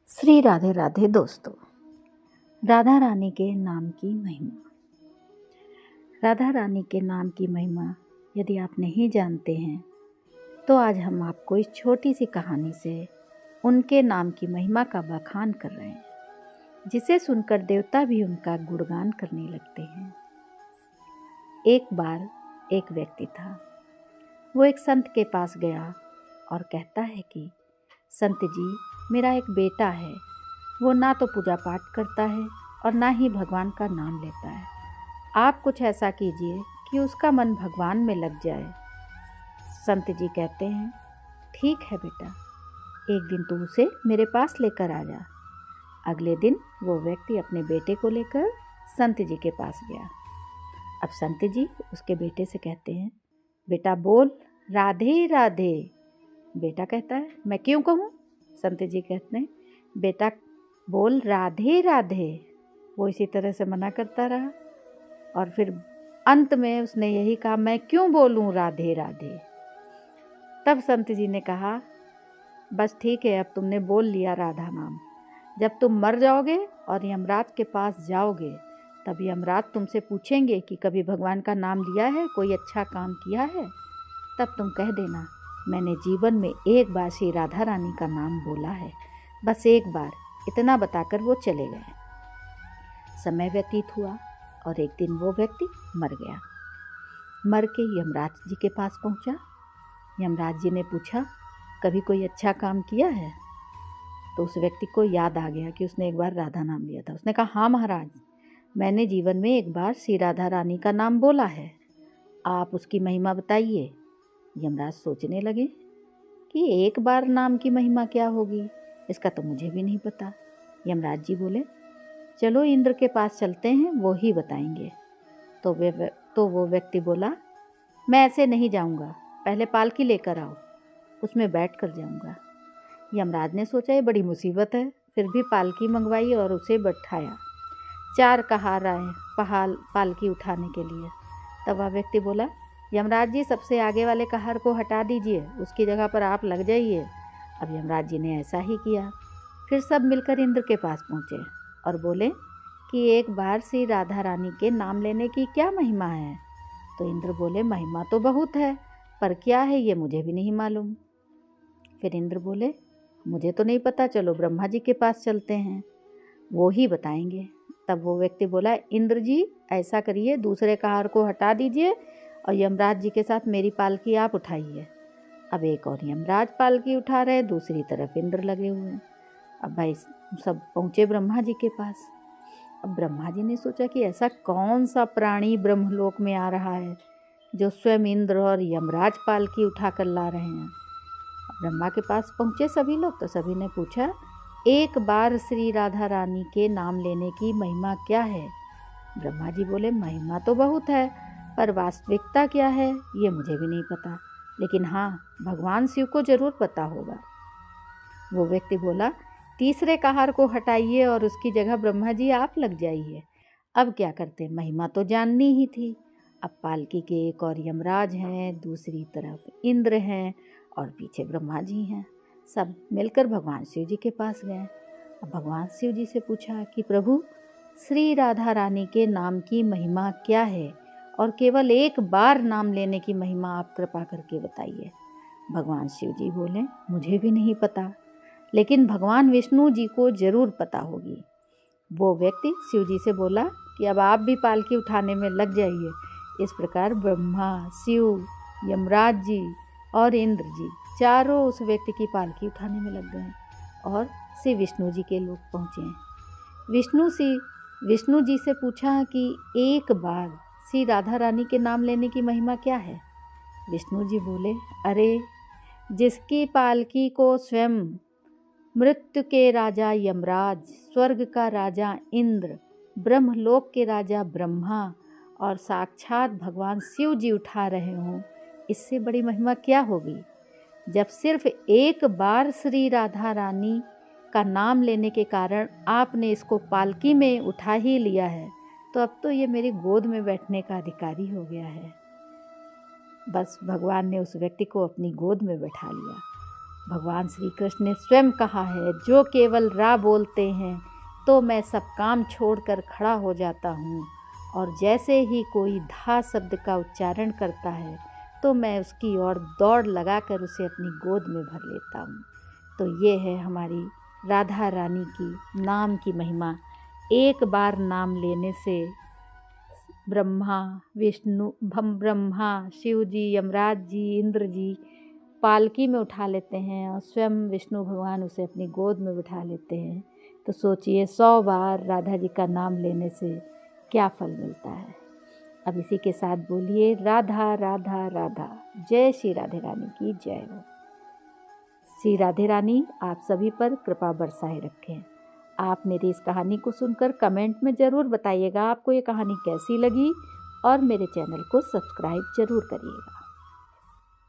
श्री राधे राधे दोस्तों। राधा रानी के नाम की महिमा। राधा रानी के नाम की महिमा यदि आप नहीं जानते हैं तो आज हम आपको इस छोटी सी कहानी से उनके नाम की महिमा का बखान कर रहे हैं, जिसे सुनकर देवता भी उनका गुणगान करने लगते हैं। एक बार एक व्यक्ति था। वो एक संत के पास गया और कहता है कि संत जी, मेरा एक बेटा है। वो ना तो पूजा पाठ करता है और ना ही भगवान का नाम लेता है। आप कुछ ऐसा कीजिए कि उसका मन भगवान में लग जाए। संत जी कहते हैं, ठीक है बेटा, एक दिन तू उसे मेरे पास लेकर आ जा। अगले दिन वो व्यक्ति अपने बेटे को लेकर संत जी के पास गया। अब संत जी उसके बेटे से कहते हैं, बेटा बोल राधे राधे। बेटा कहता है, मैं क्यों कहूँ? संत जी कहते हैं, बेटा बोल राधे राधे। वो इसी तरह से मना करता रहा और फिर अंत में उसने यही कहा, मैं क्यों बोलूँ राधे राधे। तब संत जी ने कहा, बस ठीक है, अब तुमने बोल लिया राधा नाम। जब तुम मर जाओगे और यमराज के पास जाओगे तब यमराज तुमसे पूछेंगे कि कभी भगवान का नाम लिया है, कोई अच्छा काम किया है? तब तुम कह देना, मैंने जीवन में एक बार श्री राधा रानी का नाम बोला है, बस एक बार। इतना बताकर वो चले गए। समय व्यतीत हुआ और एक दिन वो व्यक्ति मर गया। मर के यमराज जी के पास पहुंचा। यमराज जी ने पूछा, कभी कोई अच्छा काम किया है? तो उस व्यक्ति को याद आ गया कि उसने एक बार राधा नाम लिया था। उसने कहा, हाँ महाराज, मैंने जीवन में एक बार श्री राधा रानी का नाम बोला है। आप उसकी महिमा बताइए। यमराज सोचने लगे कि एक बार नाम की महिमा क्या होगी, इसका तो मुझे भी नहीं पता। यमराज जी बोले, चलो इंद्र के पास चलते हैं, वो ही बताएंगे। तो वो व्यक्ति बोला, मैं ऐसे नहीं जाऊंगा, पहले पालकी लेकर आओ, उसमें बैठ कर जाऊंगा। यमराज ने सोचा ये बड़ी मुसीबत है, फिर भी पालकी मंगवाई और उसे बैठाया। 4 कहार आए पालकी उठाने के लिए। तब वह व्यक्ति बोला, यमराज जी, सबसे आगे वाले कहार को हटा दीजिए, उसकी जगह पर आप लग जाइए। अब यमराज जी ने ऐसा ही किया। फिर सब मिलकर इंद्र के पास पहुँचे और बोले कि एक बार श्री राधा रानी के नाम लेने की क्या महिमा है? तो इंद्र बोले, महिमा तो बहुत है, पर क्या है ये मुझे भी नहीं मालूम। फिर इंद्र बोले, मुझे तो नहीं पता, चलो ब्रह्मा जी के पास चलते हैं, वो ही बताएंगे। तब वो व्यक्ति बोला, इंद्र जी ऐसा करिए, दूसरे कहार को हटा दीजिए और यमराज जी के साथ मेरी पालकी आप उठाइए। अब एक और यमराज पालकी उठा रहे, दूसरी तरफ इंद्र लगे हुए हैं। अब भाई सब पहुँचे ब्रह्मा जी के पास। अब ब्रह्मा जी ने सोचा कि ऐसा कौन सा प्राणी ब्रह्मलोक में आ रहा है जो स्वयं इंद्र और यमराज पालकी उठा कर ला रहे हैं। ब्रह्मा के पास पहुँचे सभी लोग, तो सभी ने पूछा, एक बार श्री राधा रानी के नाम लेने की महिमा क्या है? ब्रह्मा जी बोले, महिमा तो बहुत है, पर वास्तविकता क्या है ये मुझे भी नहीं पता, लेकिन हाँ, भगवान शिव को जरूर पता होगा। वो व्यक्ति बोला, तीसरे कहार को हटाइए और उसकी जगह ब्रह्मा जी आप लग जाइए। अब क्या करते, महिमा तो जाननी ही थी। अब पालकी के एक और यमराज हैं, दूसरी तरफ इंद्र हैं और पीछे ब्रह्मा जी हैं। सब मिलकर भगवान शिव जी के पास गए। अब भगवान शिव जी से पूछा कि प्रभु, श्री राधा रानी के नाम की महिमा क्या है और केवल एक बार नाम लेने की महिमा आप कृपा करके बताइए। भगवान शिव जी बोले, मुझे भी नहीं पता, लेकिन भगवान विष्णु जी को जरूर पता होगी। वो व्यक्ति शिव जी से बोला कि अब आप भी पालकी उठाने में लग जाइए। इस प्रकार ब्रह्मा, शिव, यमराज जी और इंद्र जी चारों उस व्यक्ति की पालकी उठाने में लग गए और श्री विष्णु जी के लोग पहुँचे। विष्णु जी से पूछा कि एक बार श्री राधा रानी के नाम लेने की महिमा क्या है? विष्णु जी बोले, अरे, जिसकी पालकी को स्वयं मृत्यु के राजा यमराज, स्वर्ग का राजा इंद्र, ब्रह्मलोक के राजा ब्रह्मा और साक्षात भगवान शिव जी उठा रहे हों, इससे बड़ी महिमा क्या होगी? जब सिर्फ एक बार श्री राधा रानी का नाम लेने के कारण आपने इसको पालकी में उठा ही लिया है, तो अब तो ये मेरी गोद में बैठने का अधिकारी हो गया है। बस भगवान ने उस व्यक्ति को अपनी गोद में बैठा लिया भगवान श्री कृष्ण ने स्वयं कहा है, जो केवल रा बोलते हैं तो मैं सब काम छोड़कर खड़ा हो जाता हूँ, और जैसे ही कोई धा शब्द का उच्चारण करता है तो मैं उसकी ओर दौड़ लगाकर उसे अपनी गोद में भर लेता हूँ। तो ये है हमारी राधा रानी की नाम की महिमा। एक बार नाम लेने से ब्रह्मा शिव जी, यमराज जी, इंद्र जी पालकी में उठा लेते हैं और स्वयं विष्णु भगवान उसे अपनी गोद में बिठा लेते हैं। तो सोचिए 100 बार राधा जी का नाम लेने से क्या फल मिलता है। अब इसी के साथ बोलिए राधा राधा राधा। जय श्री राधे रानी की जय हो। श्री राधे रानी आप सभी पर कृपा बरसाए रखें। आप मेरी इस कहानी को सुनकर कमेंट में ज़रूर बताइएगा आपको ये कहानी कैसी लगी, और मेरे चैनल को सब्सक्राइब ज़रूर करिएगा।